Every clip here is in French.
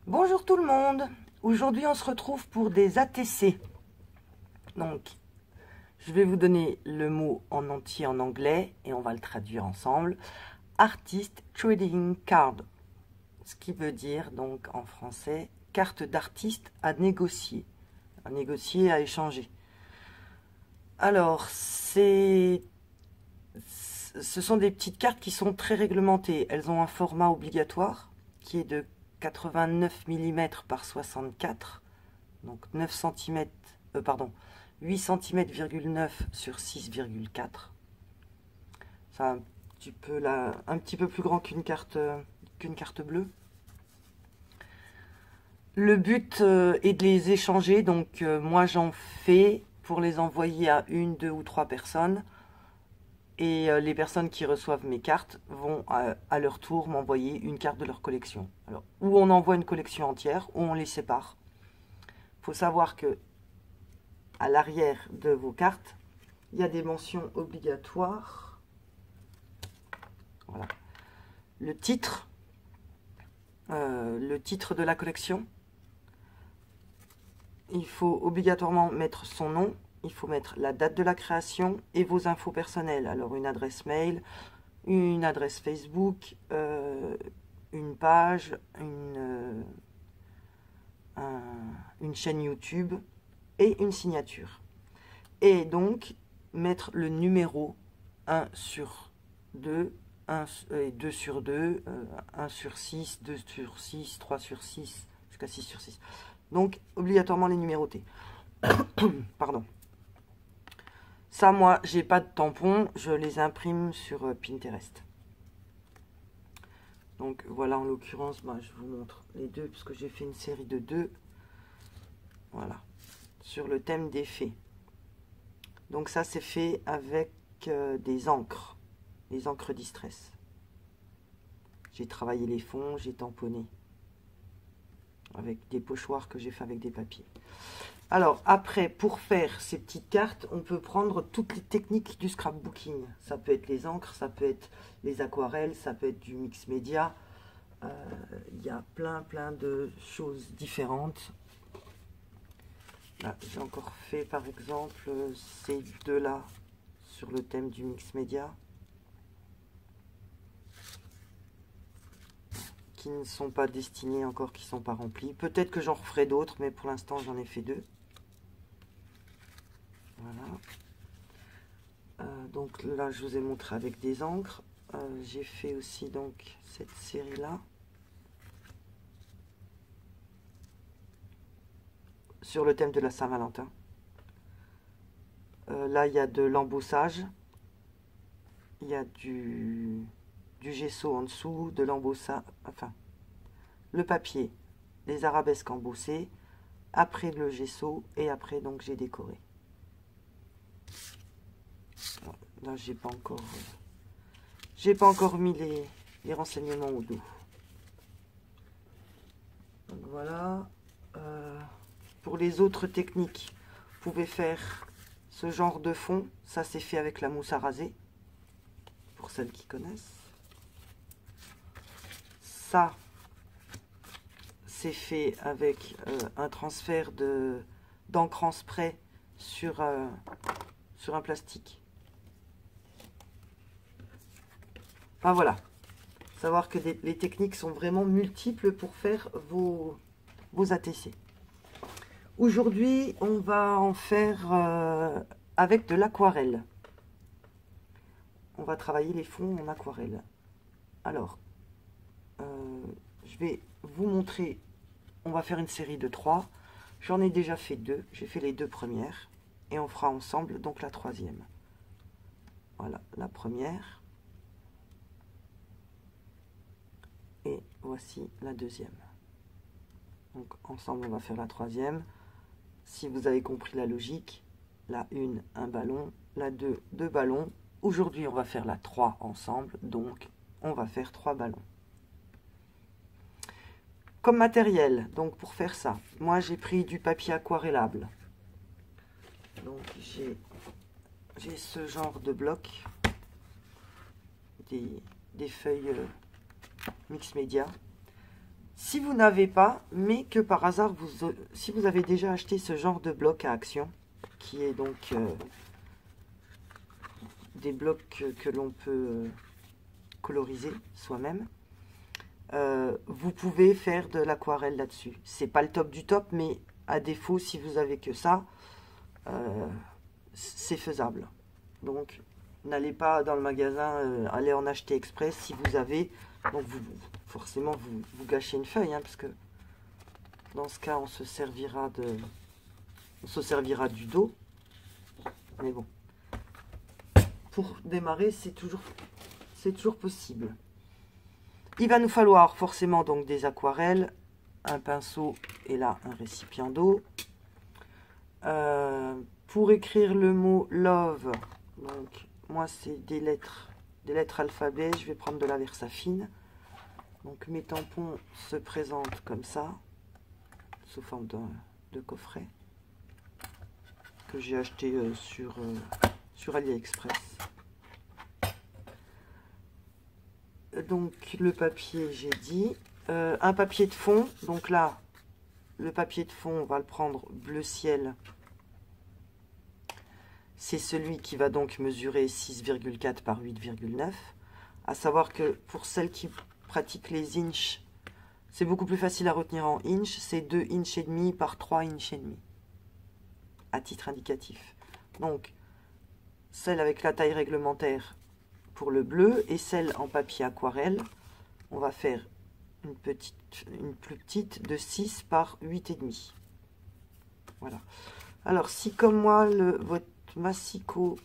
Bonjour tout le monde. Aujourd'hui on se retrouve pour des ATC. Donc je vais vous donner le mot en entier en anglais et on va le traduire ensemble. Artist Trading Card. Ce qui veut dire donc en français carte d'artiste à négocier. À négocier, à échanger. Alors ce sont des petites cartes qui sont très réglementées. Elles ont un format obligatoire qui est de 89 mm par 64, donc 9 cm, 8 cm,9 sur 6,4. C'est un petit peu plus grand qu'une carte bleue. Le but est de les échanger, donc moi j'en fais pour les envoyer à 1, 2 ou 3 personnes. Et les personnes qui reçoivent mes cartes vont à leur tour m'envoyer une carte de leur collection. Alors, ou on envoie une collection entière, ou on les sépare. Il faut savoir que à l'arrière de vos cartes, il y a des mentions obligatoires. Voilà. Le titre de la collection. Il faut obligatoirement mettre son nom. Il faut mettre la date de la création et vos infos personnelles. Alors une adresse mail, une adresse Facebook, une page, une chaîne YouTube et une signature. Et donc mettre le numéro 1 sur 2, 2 sur 2, 1 sur 6, 2 sur 6, 3 sur 6, jusqu'à 6 sur 6. Donc obligatoirement les numéroter. Pardon. Ça, moi, j'ai pas de tampons, je les imprime sur Pinterest. Donc voilà, en l'occurrence, je vous montre les deux, puisque j'ai fait une série de 2. Voilà, sur le thème des fées. Donc ça, c'est fait avec des encres, les encres Distress. J'ai travaillé les fonds, j'ai tamponné avec des pochoirs que j'ai fait avec des papiers. Alors, après, pour faire ces petites cartes, on peut prendre toutes les techniques du scrapbooking. Ça peut être les encres, ça peut être les aquarelles, ça peut être du mix média. Il y a plein de choses différentes. Là, j'ai encore fait, par exemple, ces deux-là sur le thème du mix média, qui ne sont pas destinés encore, qui ne sont pas remplis. Peut-être que j'en referai d'autres, mais pour l'instant, j'en ai fait 2. Voilà. Donc là, je vous ai montré avec des encres. J'ai fait aussi donc cette série-là. Sur le thème de la Saint-Valentin. Là, il y a de l'embossage. Il y a du gesso en dessous, de l'embossage, enfin, le papier, les arabesques embossées, après le gesso, et après, donc, j'ai décoré. Là, j'ai pas encore mis les renseignements au dos. Donc voilà. Pour les autres techniques, vous pouvez faire ce genre de fond. Ça, c'est fait avec la mousse à raser, pour celles qui connaissent. Ça, c'est fait avec un transfert d'encre en spray sur un plastique. Enfin voilà, savoir que les techniques sont vraiment multiples pour faire vos ATC. Aujourd'hui, on va en faire avec de l'aquarelle. On va travailler les fonds en aquarelle. Alors, je vais vous montrer, on va faire une série de 3. J'en ai déjà fait 2, j'ai fait les 2 premières. Et on fera ensemble donc la 3e. Voilà, la première. Et voici la 2e. Donc ensemble, on va faire la 3e. Si vous avez compris la logique, la 1, un ballon, la 2, 2 ballons. Aujourd'hui, on va faire la 3 ensemble, donc on va faire 3 ballons. Comme matériel, donc pour faire ça, moi j'ai pris du papier aquarellable. Donc j'ai ce genre de bloc, des feuilles mix média. Si vous n'avez pas, mais que par hasard, si vous avez déjà acheté ce genre de bloc à action, qui est donc des blocs que l'on peut coloriser soi-même, vous pouvez faire de l'aquarelle là-dessus. C'est pas le top du top, mais à défaut, si vous avez que ça, c'est faisable. Donc, n'allez pas dans le magasin, allez en acheter express si vous avez. Donc, forcément, vous gâchez une feuille, hein, parce que dans ce cas, on se servira du dos. Mais bon, pour démarrer, c'est toujours possible. Il va nous falloir forcément donc des aquarelles, un pinceau et là un récipient d'eau. Pour écrire le mot love, donc moi c'est des lettres alphabet, je vais prendre de la Versafine. Donc mes tampons se présentent comme ça, sous forme de coffret que j'ai acheté sur AliExpress. Donc le papier, j'ai dit, un papier de fond. Donc là, le papier de fond, on va le prendre bleu ciel. C'est celui qui va donc mesurer 6,4 par 8,9. À savoir que pour celles qui pratiquent les inches, c'est beaucoup plus facile à retenir en inches. C'est 2 inches et demi par 3 inches et demi, à titre indicatif. Donc, celle avec la taille réglementaire pour le bleu et celle en papier aquarelle, on va faire une plus petite de 6 par 8,5. Voilà. Alors, si comme moi, votre massicot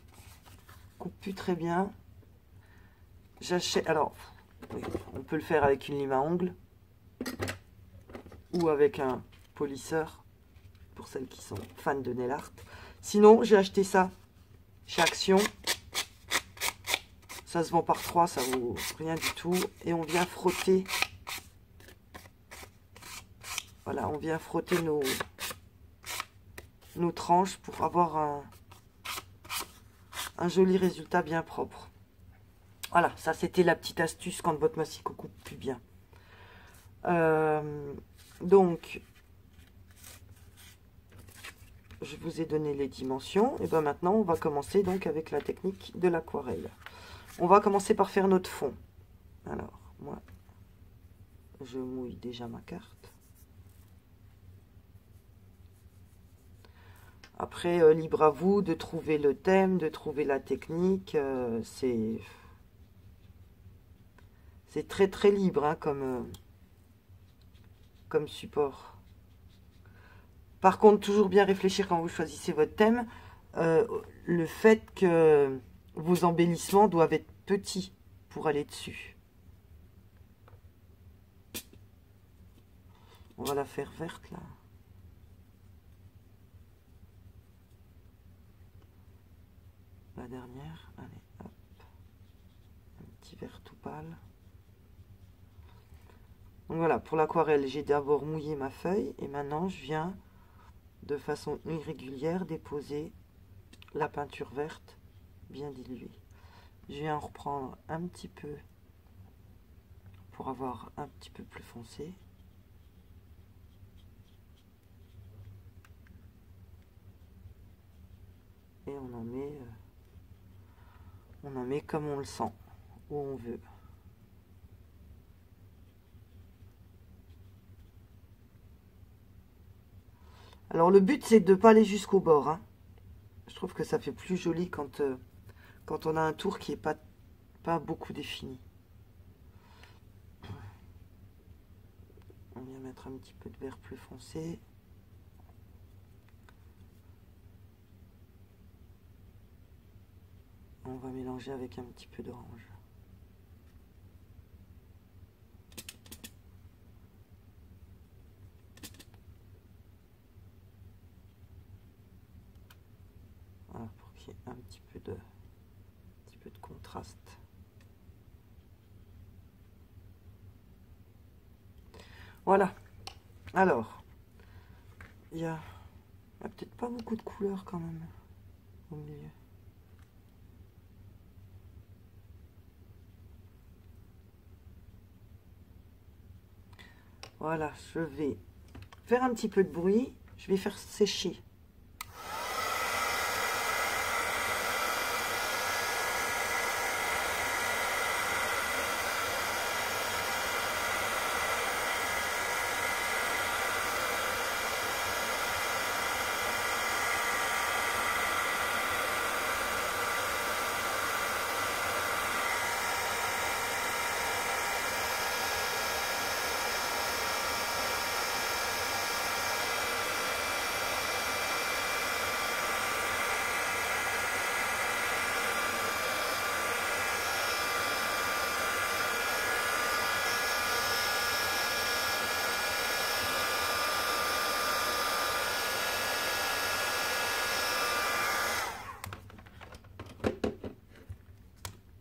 coupe plus très bien, j'achète... Alors, oui, on peut le faire avec une lime à ongles ou avec un polisseur, pour celles qui sont fans de nail art. Sinon, j'ai acheté ça chez Action. Ça se vend par 3, ça vaut rien du tout. Et on vient frotter. Voilà, on vient frotter nos tranches pour avoir un joli résultat bien propre. Voilà, ça c'était la petite astuce quand votre massicot coupe plus bien. Donc, je vous ai donné les dimensions. Et bien maintenant, on va commencer donc avec la technique de l'aquarelle. On va commencer par faire notre fond. Alors, moi, je mouille déjà ma carte. Après, libre à vous de trouver le thème, de trouver la technique. C'est très très libre hein, comme support. Par contre, toujours bien réfléchir quand vous choisissez votre thème. Le fait que vos embellissements doivent être petits pour aller dessus. On va la faire verte là. La dernière, allez, hop. Un petit vert tout pâle. Donc voilà, pour l'aquarelle, j'ai d'abord mouillé ma feuille et maintenant je viens de façon irrégulière déposer la peinture verte bien diluée. Je viens en reprendre un petit peu pour avoir un petit peu plus foncé. Et on en met comme on le sent, où on veut. Alors le but c'est de ne pas aller jusqu'au bord. Hein. Je trouve que ça fait plus joli quand on a un tour qui n'est pas beaucoup défini. On vient mettre un petit peu de vert plus foncé. On va mélanger avec un petit peu d'orange. Voilà, pour qu'il y ait un petit peu de contraste. Voilà. Alors, il y a peut-être pas beaucoup de couleurs quand même au milieu. Voilà, je vais faire un petit peu de bruit. Je vais faire sécher.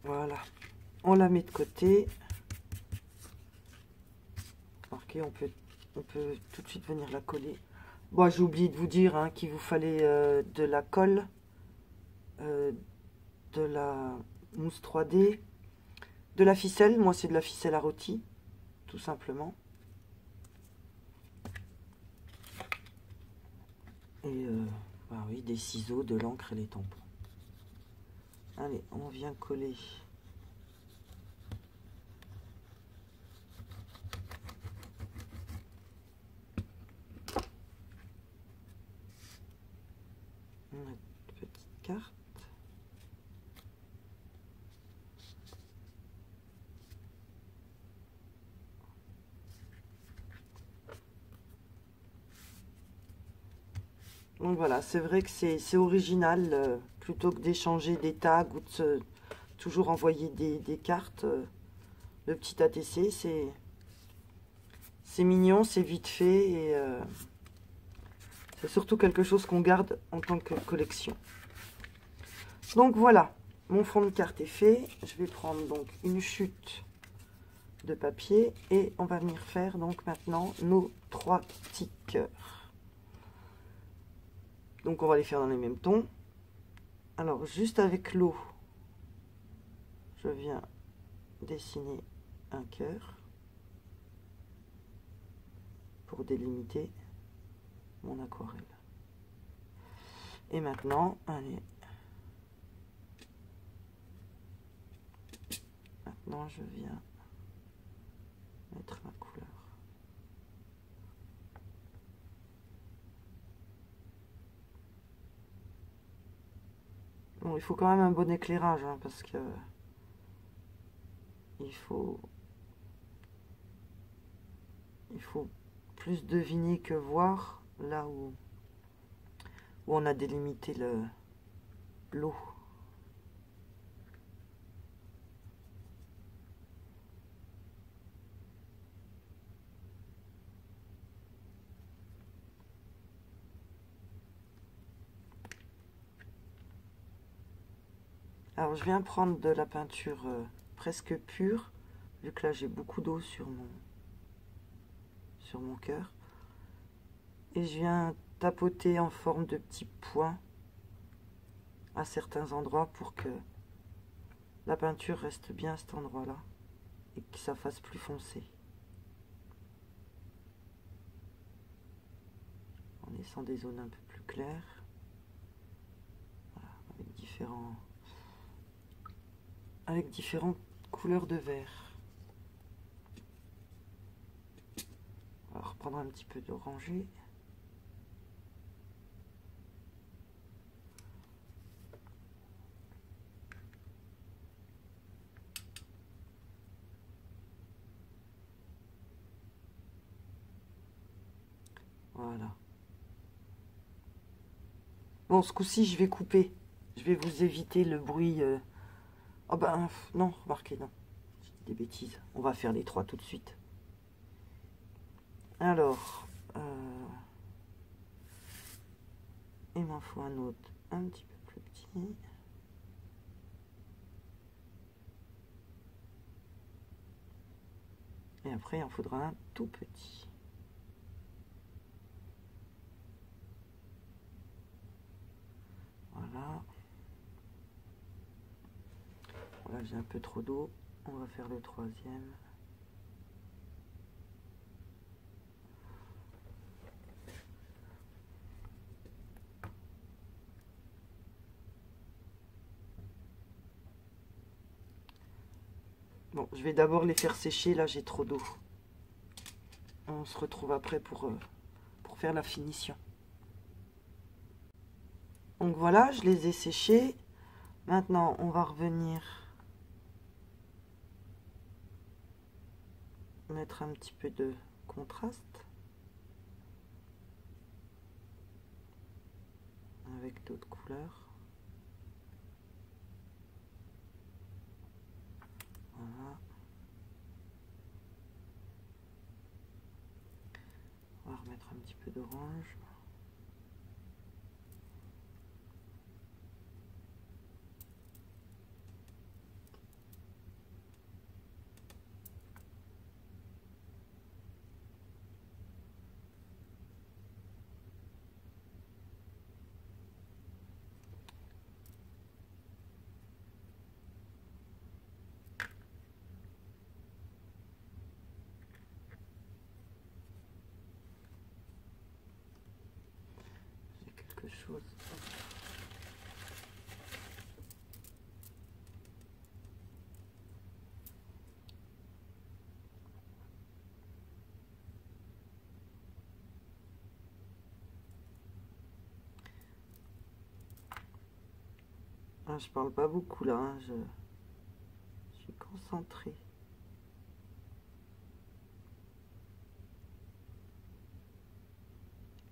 Voilà, on la met de côté. Remarquez, on peut tout de suite venir la coller. Bon, j'ai oublié de vous dire hein, qu'il vous fallait de la colle, de la mousse 3D, de la ficelle. Moi, c'est de la ficelle à rôti, tout simplement. Et bah oui, des ciseaux, de l'encre et les tampons. Allez, on vient coller. Notre petite carte. Donc voilà, c'est vrai que c'est original, plutôt que d'échanger des tags ou de toujours envoyer des cartes. Le petit ATC, c'est mignon, c'est vite fait et c'est surtout quelque chose qu'on garde en tant que collection. Donc voilà, mon fond de carte est fait. Je vais prendre donc une chute de papier et on va venir faire donc maintenant nos 3 petits cœurs. Donc on va les faire dans les mêmes tons. Alors juste avec l'eau, je viens dessiner un cœur pour délimiter mon aquarelle. Et maintenant, allez, maintenant je viens mettre ma couleur. Bon, il faut quand même un bon éclairage hein, parce que il faut plus deviner que voir là où on a délimité l'eau. Alors je viens prendre de la peinture presque pure, vu que là j'ai beaucoup d'eau sur mon cœur. Et je viens tapoter en forme de petits points à certains endroits pour que la peinture reste bien à cet endroit-là et que ça fasse plus foncé. En laissant des zones un peu plus claires. Voilà, avec différentes couleurs de vert. On va reprendre un petit peu d'orangé. Voilà. Bon, ce coup-ci, je vais couper. Je vais vous éviter le bruit. Oh ben, non, remarquez, non. Je dis des bêtises. On va faire les 3 tout de suite. Alors, il m'en faut un autre un petit peu plus petit. Et après, il en faudra un tout petit. Voilà. Voilà, j'ai un peu trop d'eau. On va faire le 3e. Bon, je vais d'abord les faire sécher, là j'ai trop d'eau. On se retrouve après pour faire la finition. Donc voilà, je les ai séchés. Maintenant, on va revenir mettre un petit peu de contraste avec d'autres couleurs. Voilà. On va remettre un petit peu d'orange. J'ai quelque chose. Ah, je parle pas beaucoup là, hein, je suis concentrée.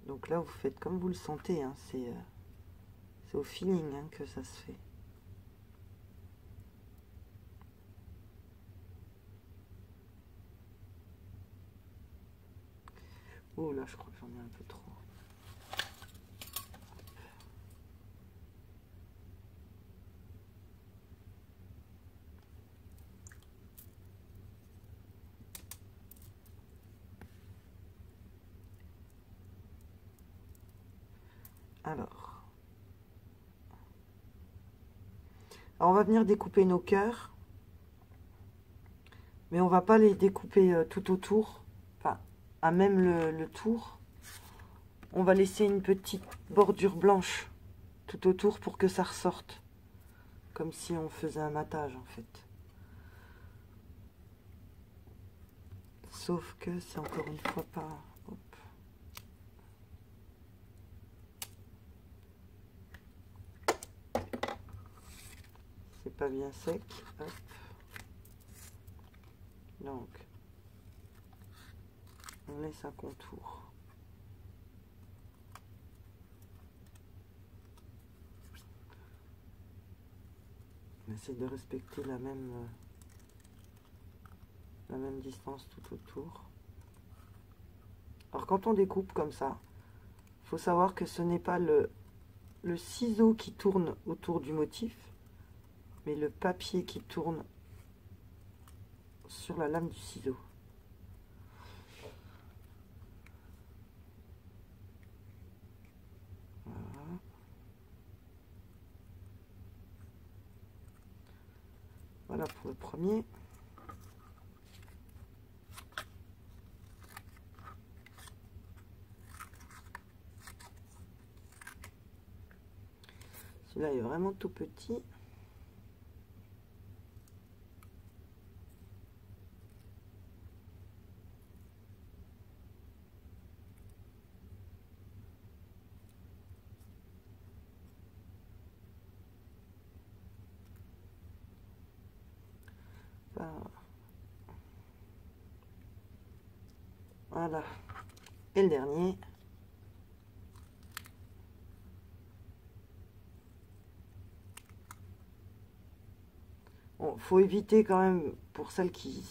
Donc là, vous faites comme vous le sentez, hein, c'est au feeling hein, que ça se fait. Oh là, je crois que j'en ai un peu trop. Alors, on va venir découper nos cœurs, mais on va pas les découper tout autour, enfin à même le tour. On va laisser une petite bordure blanche tout autour pour que ça ressorte, comme si on faisait un matage en fait. Sauf que c'est encore une fois pas... Hop. C'est pas bien sec. Hop. Donc, on laisse un contour. On essaie de respecter la même distance tout autour. Alors quand on découpe comme ça, il faut savoir que ce n'est pas le ciseau qui tourne autour du motif, mais le papier qui tourne sur la lame du ciseau. Voilà. Voilà pour le premier. Celui-là est vraiment tout petit. Voilà. Et le dernier. Bon, faut éviter quand même, pour celles qui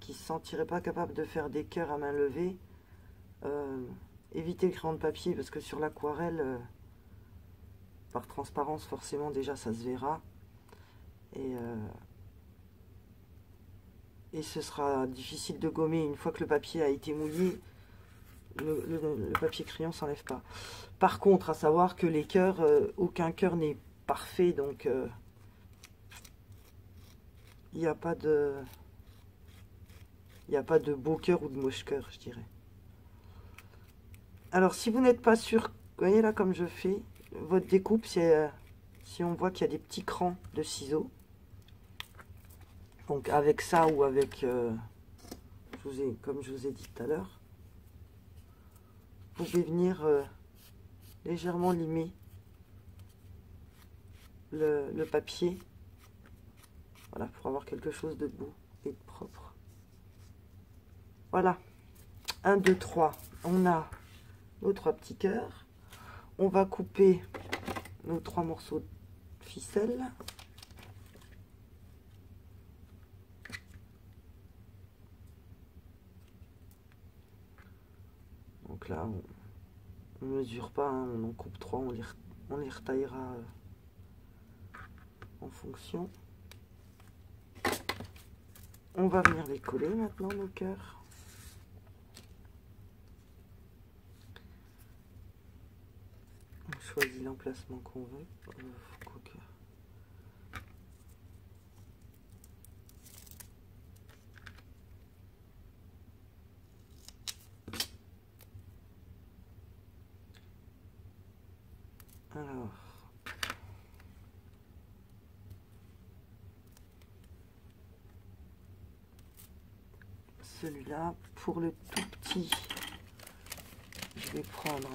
se sentiraient pas capables de faire des cœurs à main levée, éviter le crayon de papier, parce que sur l'aquarelle, par transparence, forcément, déjà, ça se verra. Et ce sera difficile de gommer une fois que le papier a été mouillé. Le papier crayon s'enlève pas. Par contre, à savoir que les cœurs, aucun cœur n'est parfait, donc il n'y a pas de beau cœur ou de moche cœur, je dirais. Alors, si vous n'êtes pas sûr, vous voyez là comme je fais, votre découpe, c'est si on voit qu'il y a des petits crans de ciseaux, Donc avec ça ou avec, comme je vous ai dit tout à l'heure, vous pouvez venir légèrement limer le papier. Voilà, pour avoir quelque chose de beau et de propre. Voilà. 1, 2, 3. On a nos 3 petits cœurs. On va couper nos 3 morceaux de ficelle. Donc là, on ne mesure pas, hein, on en coupe 3, on les retaillera en fonction. On va venir les coller maintenant, nos cœurs. On choisit l'emplacement qu'on veut. Quoique. Alors, celui-là, pour le tout petit, je vais prendre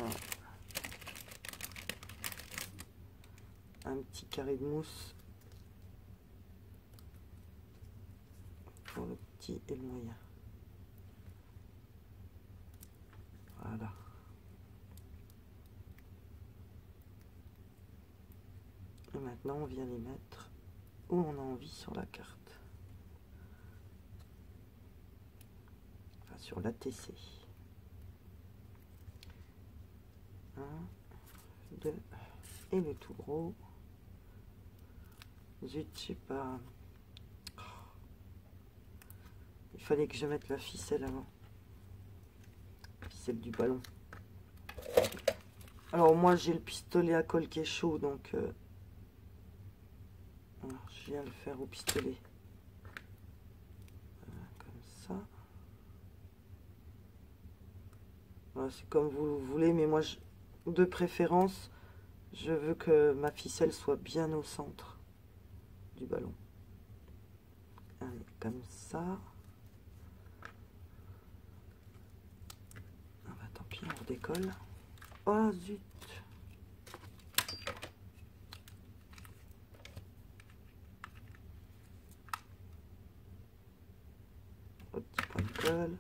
un petit carré de mousse pour le petit et le moyen. Voilà. Et maintenant, on vient les mettre où on a envie sur la carte. Enfin, sur l'ATC. 1, 2, et le tout gros. Zut, je sais pas. Il fallait que je mette la ficelle avant. La ficelle du ballon. Alors moi j'ai le pistolet à colle qui est chaud, donc alors, je viens le faire au pistolet. Voilà, comme ça. Voilà, c'est comme vous voulez, mais moi de préférence je veux que ma ficelle soit bien au centre du ballon. Allez, comme ça. Ah bah tant pis, on redécolle. Oh zut. Au petit point de colle.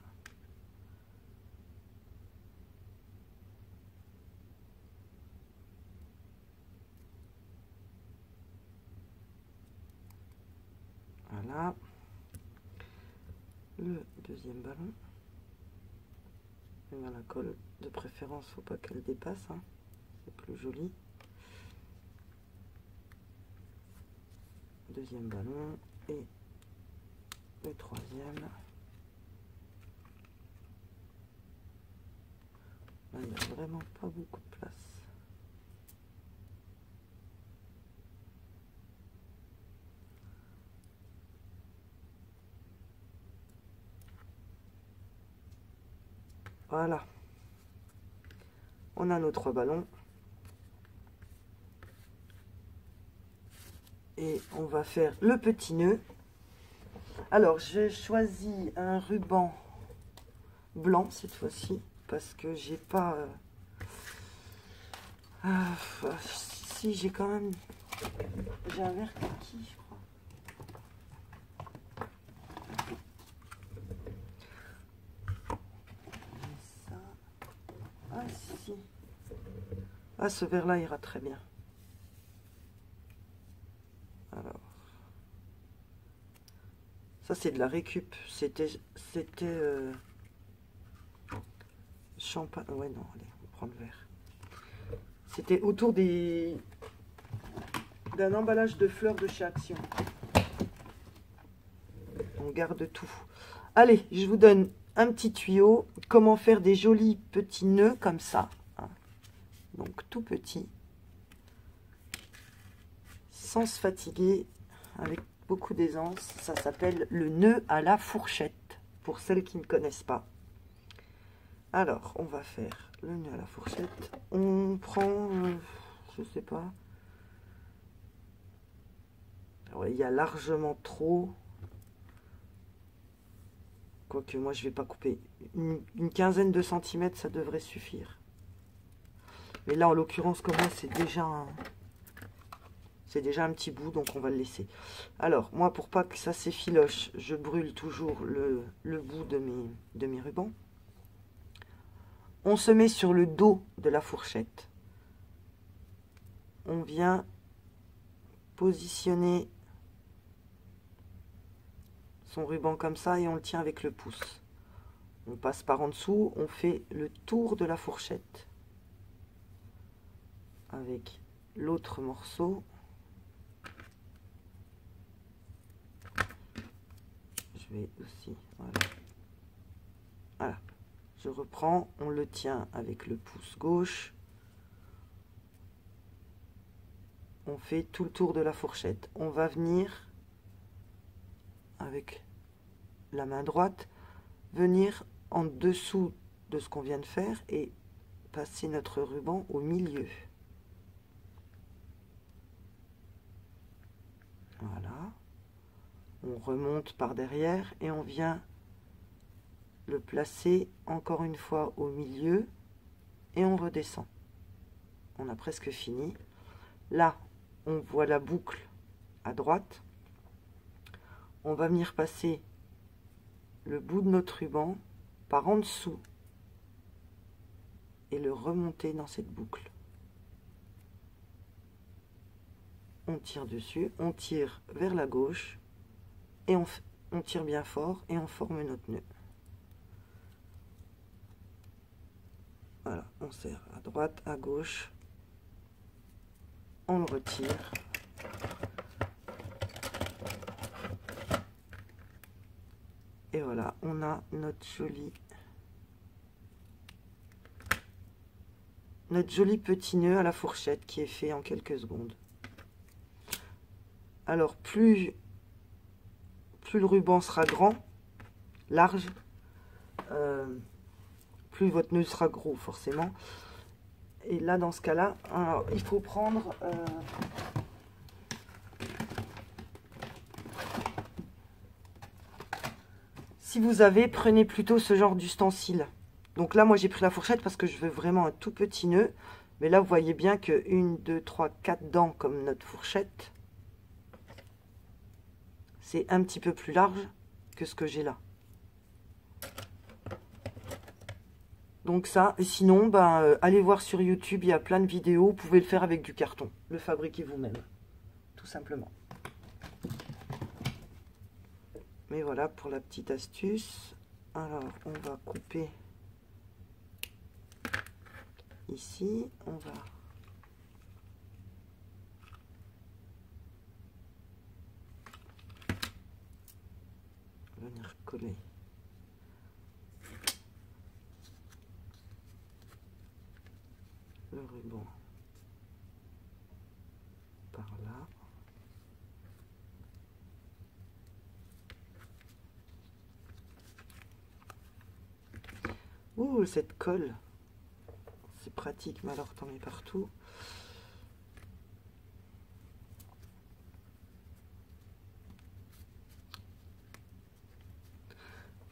Voilà. Le deuxième ballon. Et bien, la colle, de préférence, faut pas qu'elle dépasse, hein. C'est plus joli. Deuxième ballon et le troisième. Là, il n'y a vraiment pas beaucoup de place. Voilà. On a nos 3 ballons. Et on va faire le petit nœud. Alors, j'ai choisi un ruban blanc cette fois-ci. Parce que j'ai pas... si, j'ai quand même... J'ai un vert kaki, je crois. Ah si. Ah, ce vert là ira très bien. Alors. Ça c'est de la récup. C'était champagne. Ouais non, allez, on prend le vert. C'était autour d'un emballage de fleurs de chez Action. On garde tout. Allez, je vous donne un petit tuyau. Comment faire des jolis petits nœuds comme ça. Hein. Donc tout petit. Sans se fatiguer. Avec beaucoup d'aisance. Ça s'appelle le nœud à la fourchette. Pour celles qui ne connaissent pas. Alors, on va faire le nœud à la fourchette. On prend, je sais pas. Alors, il y a largement trop. Quoique moi je vais pas couper. Une quinzaine de centimètres, ça devrait suffire. Mais là, en l'occurrence, comme moi, c'est déjà un petit bout, donc on va le laisser. Alors, moi, pour pas que ça s'effiloche, je brûle toujours le bout de mes rubans. On se met sur le dos de la fourchette. On vient positionner son ruban comme ça et on le tient avec le pouce. On passe par en dessous, on fait le tour de la fourchette avec l'autre morceau. Je vais aussi, voilà. Je reprends, on le tient avec le pouce gauche. On fait tout le tour de la fourchette. On va venir avec la main droite, venir en dessous de ce qu'on vient de faire et passer notre ruban au milieu. Voilà. On remonte par derrière et on vient le placer encore une fois au milieu et on redescend. On a presque fini. Là, on voit la boucle à droite. On va venir passer le bout de notre ruban par en dessous et le remonter dans cette boucle. On tire dessus, on tire vers la gauche et on tire bien fort et on forme notre nœud. Voilà, on serre à droite, à gauche, on le retire. Et voilà, on a notre joli petit nœud à la fourchette qui est fait en quelques secondes. Alors, plus le ruban sera grand, large, plus votre nœud sera gros forcément. Et là, dans ce cas-là, il faut prendre... si vous avez, prenez plutôt ce genre d'ustensile. Donc là, moi, j'ai pris la fourchette parce que je veux vraiment un tout petit nœud. Mais là, vous voyez bien que 1, 2, 3, 4 dents comme notre fourchette. C'est un petit peu plus large que ce que j'ai là. Donc ça, sinon, ben, allez voir sur YouTube, il y a plein de vidéos. Vous pouvez le faire avec du carton, le fabriquer vous-même, tout simplement. Mais voilà pour la petite astuce. Alors, on va couper ici. On va venir coller le ruban par là. Ouh, cette colle, c'est pratique, mais alors t'en mets partout.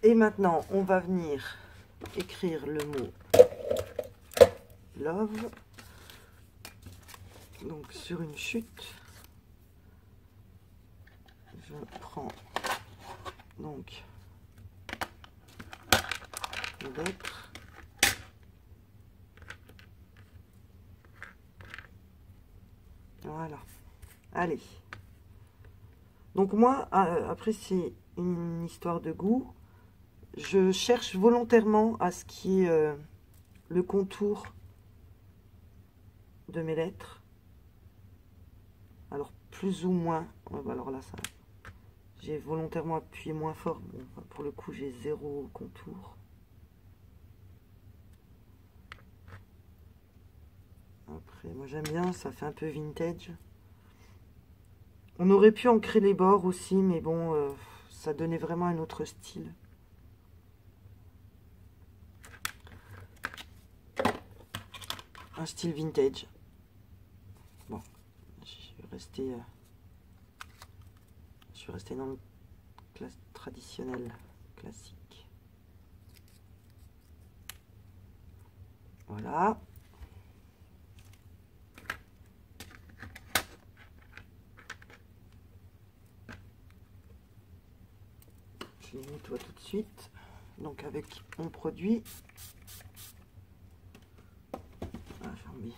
Et maintenant, on va venir écrire le mot love. Donc sur une chute, je prends donc une lettre. Voilà. Allez. Donc moi, après c'est une histoire de goût. Je cherche volontairement à ce qui est le contour de mes lettres. Alors plus ou moins. Alors là, ça, j'ai volontairement appuyé moins fort. Bon, pour le coup, j'ai 0 contour. Après, moi j'aime bien, ça fait un peu vintage. On aurait pu ancrer les bords aussi, mais bon, ça donnait vraiment un autre style. Un style vintage. Bon, je suis resté dans le traditionnel, classique. Voilà. Je les nettoie tout de suite. Donc avec mon produit. Ah, j'ai envie.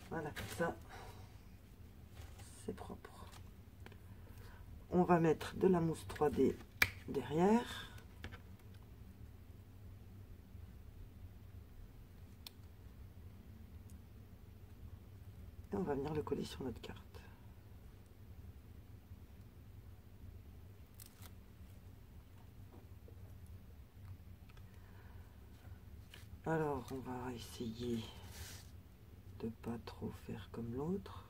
Voilà, comme ça, c'est propre. On va mettre de la mousse 3D derrière. Et on va venir le coller sur notre carte. Alors, on va essayer de pas trop faire comme l'autre.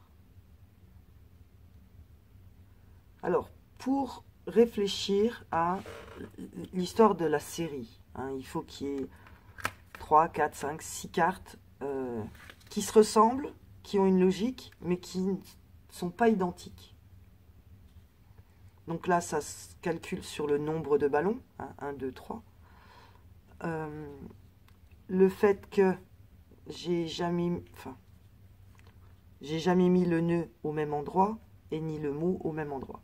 Alors, pour réfléchir à l'histoire de la série, hein, il faut qu'il y ait 3, 4, 5, 6 cartes qui se ressemblent, qui ont une logique, mais qui ne sont pas identiques. Donc là, ça se calcule sur le nombre de ballons, hein, 1, 2, 3. Le fait que j'ai jamais mis le nœud au même endroit et ni le mot au même endroit.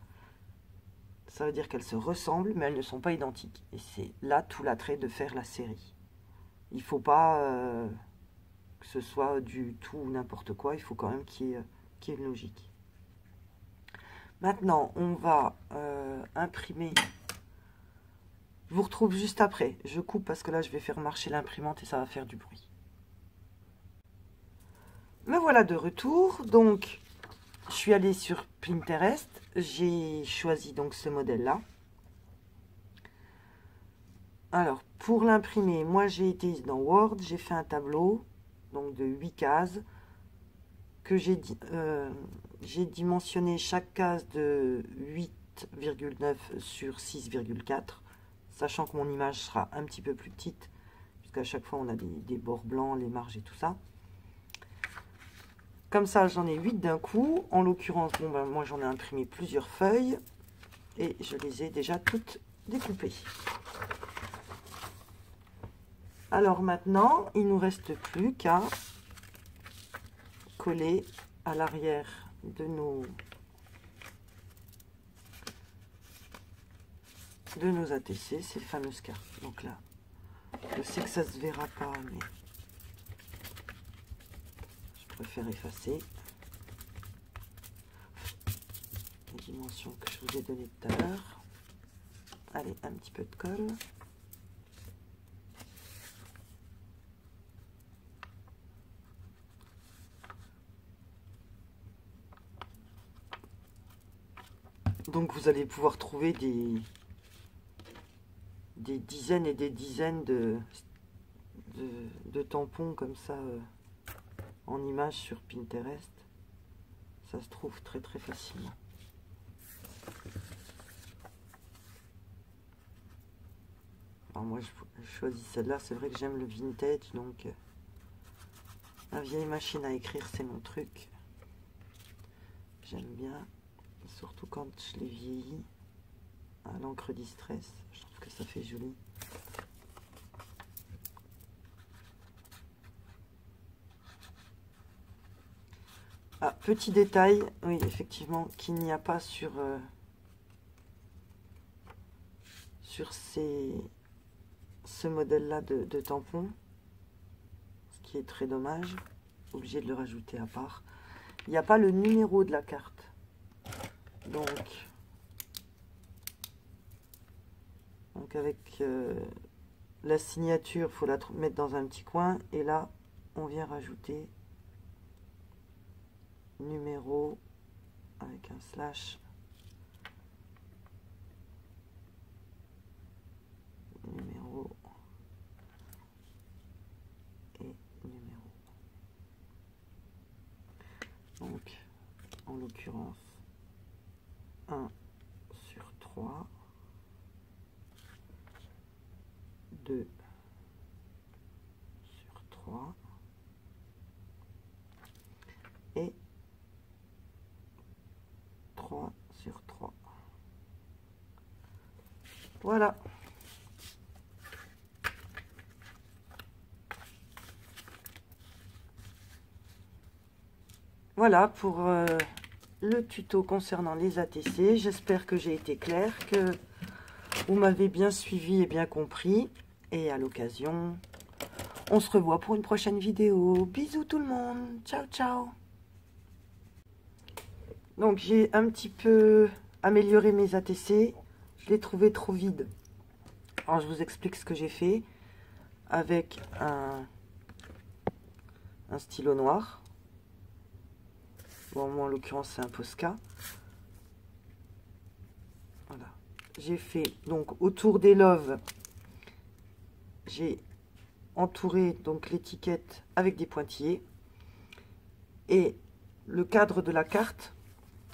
Ça veut dire qu'elles se ressemblent, mais elles ne sont pas identiques. Et c'est là tout l'attrait de faire la série. Il ne faut pas que ce soit du tout ou n'importe quoi, il faut quand même qu'il y ait une logique. Maintenant, on va imprimer. Je vous retrouve juste après. Je coupe parce que là, je vais faire marcher l'imprimante et ça va faire du bruit. Me voilà de retour. Donc, je suis allée sur Pinterest. J'ai choisi donc ce modèle-là. Alors, pour l'imprimer, moi, j'ai été dans Word. J'ai fait un tableau donc de 8 cases que j'ai dimensionné chaque case de 8,9 sur 6,4. Sachant que mon image sera un petit peu plus petite, puisqu'à chaque fois on a des bords blancs, les marges et tout ça. Comme ça, j'en ai 8 d'un coup. En l'occurrence, bon, ben, moi j'en ai imprimé plusieurs feuilles et je les ai déjà toutes découpées. Alors maintenant, il ne nous reste plus qu'à coller à l'arrière de nos ATC, ces fameuses cartes. Donc là, je sais que ça se verra pas, mais je préfère effacer les dimensions que je vous ai données tout à l'heure. Allez, un petit peu de colle. Donc vous allez pouvoir trouver des dizaines et des dizaines de tampons comme ça en images sur Pinterest. Ça se trouve très très facilement. Alors moi je choisis celle-là, c'est vrai que j'aime le vintage, donc la vieille machine à écrire c'est mon truc. J'aime bien, surtout quand je l'ai vieilli à l'encre distress, je trouve que ça fait joli. Ah, petit détail, oui, effectivement, qu'il n'y a pas sur ce modèle-là de tampon, ce qui est très dommage, obligé de le rajouter à part. Il n'y a pas le numéro de la carte, donc avec la signature, il faut la mettre dans un petit coin, et là, on vient rajouter numéro avec un slash, numéro et numéro. Donc, en l'occurrence, 1 sur 3, 2 sur 3 et 3 sur 3. Voilà. Voilà pour le tuto concernant les ATC. J'espère que j'ai été claire, que vous m'avez bien suivi et bien compris. Et à l'occasion, on se revoit pour une prochaine vidéo. Bisous tout le monde. Ciao, ciao. Donc j'ai un petit peu amélioré mes ATC. Je les trouvais trop vides. Alors je vous explique ce que j'ai fait avec un stylo noir. Bon, moi en l'occurrence c'est un Posca. Voilà. J'ai fait donc autour des loves, j'ai entouré donc l'étiquette avec des pointillés. Et le cadre de la carte,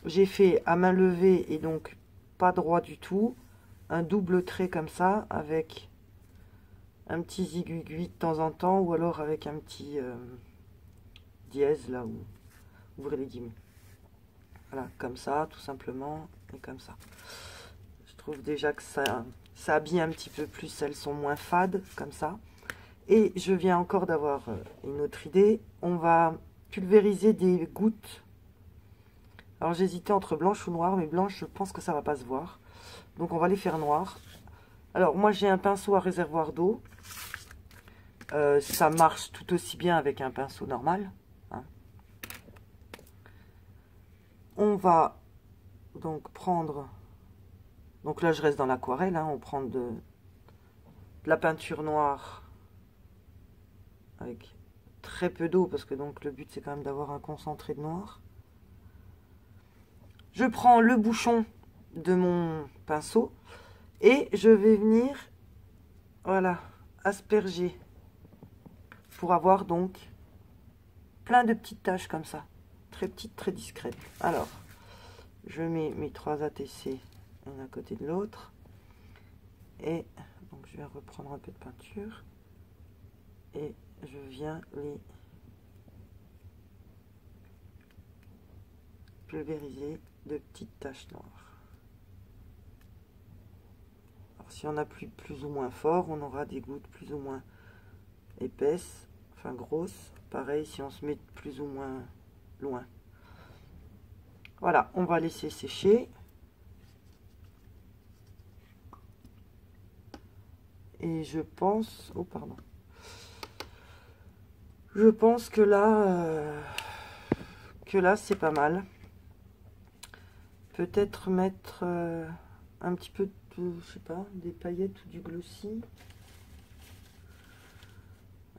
j'ai fait à main levée et donc pas droit du tout. Un double trait comme ça avec un petit zigouigui de temps en temps ou alors avec un petit dièse là où ouvrez les guillemets. Voilà, comme ça, tout simplement, et comme ça. Je trouve déjà que ça habille un petit peu plus, elles sont moins fades, comme ça. Et je viens encore d'avoir une autre idée. On va pulvériser des gouttes. Alors j'hésitais entre blanche ou noire, mais blanche, je pense que ça va pas se voir. Donc on va les faire noires. Alors moi j'ai un pinceau à réservoir d'eau. Ça marche tout aussi bien avec un pinceau normal. Hein. On va donc prendre... Donc là je reste dans l'aquarelle. Hein. On prend de la peinture noire avec très peu d'eau. Parce que donc le but c'est quand même d'avoir un concentré de noir. Je prends le bouchon de mon pinceau. Et je vais venir, voilà, asperger. Pour avoir donc plein de petites taches comme ça. Très petites, très discrètes. Alors, je mets mes 3 ATC l'un à côté de l'autre. Et donc je vais reprendre un peu de peinture. Et je viens les pulvériser de petites taches noires. Alors, si on appuie plus ou moins fort, on aura des gouttes plus ou moins épaisses, enfin grosses. Pareil si on se met plus ou moins loin. Voilà, on va laisser sécher. Et je pense... Oh, pardon. Je pense que là c'est pas mal. Peut-être mettre un petit peu de, je sais pas, des paillettes ou du glossy.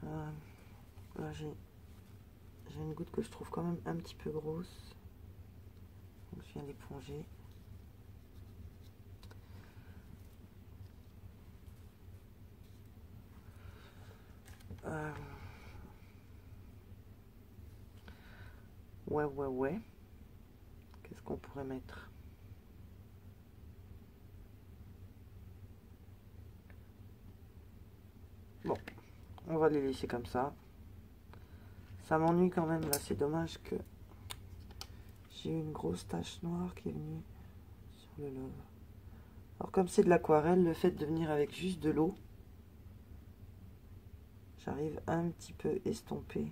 Là, j'ai une goutte que je trouve quand même un petit peu grosse. Donc, je viens l'éponger. Ouais. Qu'est-ce qu'on pourrait mettre? Bon, on va les laisser comme ça. Ça m'ennuie quand même, là, c'est dommage que j'ai une grosse tache noire qui est venue sur le love. Alors comme c'est de l'aquarelle, le fait de venir avec juste de l'eau, j'arrive un petit peu estomper.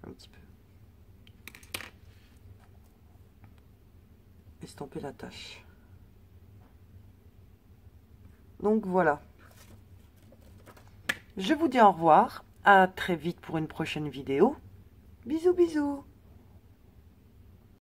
Un petit peu. Estomper la tache. Donc voilà. Je vous dis au revoir. À très vite pour une prochaine vidéo. Bisous, bisous.